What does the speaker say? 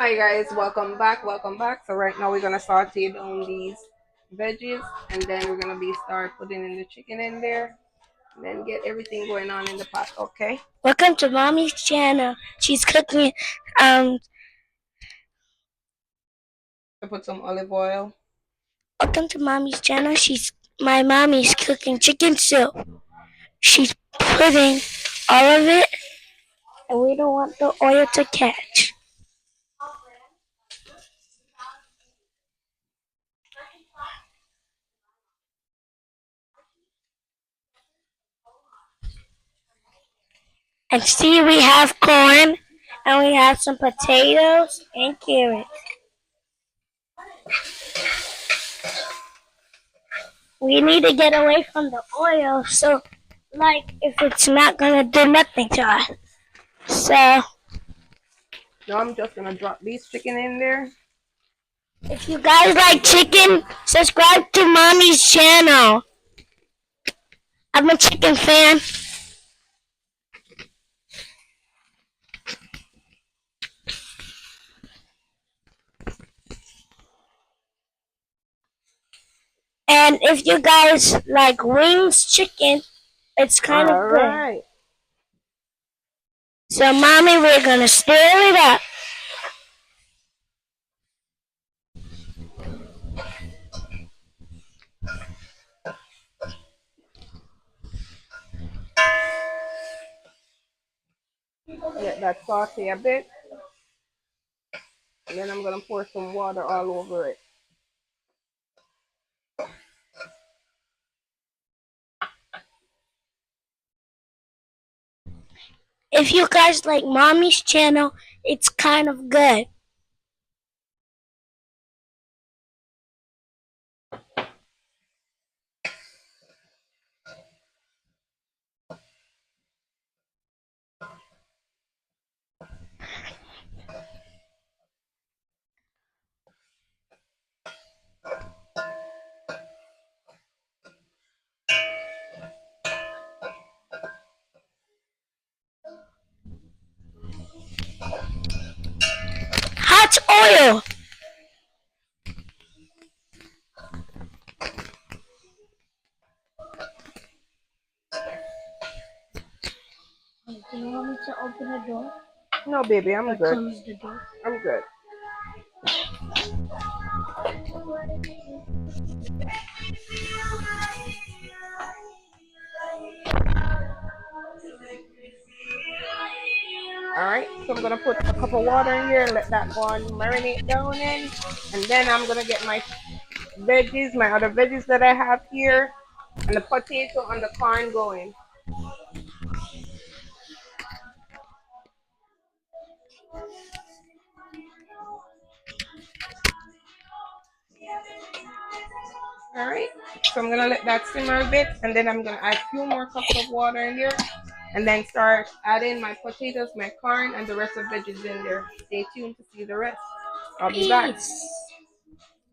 Hi guys, welcome back, welcome back. So right now we're gonna saute down these veggies and then we're gonna be start putting in the chicken in there and then get everything going on in the pot, okay? Welcome to Mommy's channel. She's cooking. Um, So put some olive oil. Welcome to Mommy's channel. My mommy's cooking chicken soup. She's putting all of it, and we don't want the oil to catch. And see, we have corn, and we have some potatoes and carrots. We need to get away from the oil, so like if it's not gonna do nothing to us. So Now I'm just gonna drop these chicken in there. if you guys like chicken, subscribe to Mommy's channel. I'm a chicken fan. And if you guys like wings chicken, it's kind of good. Alright. So, Mommy, we're going to stir it up. Let that saute a bit. And then I'm gonna pour some water all over it. If you guys like Mommy's channel, it's kind of good. Hot oil. Do you want me to open the door? No baby, I'm Or good. close the door? I'm good. Alright, so I'm gonna put a cup of water in here, let that go on marinate down in, and then I'm gonna get my veggies, my other veggies that I have here, and the potato and the corn going. Alright, so I'm gonna let that simmer a bit, and then I'm gonna add a few more cups of water in there, and then start adding my potatoes, my corn, and the rest of veggies in there. Stay tuned to see the rest. I'll be back. Peace.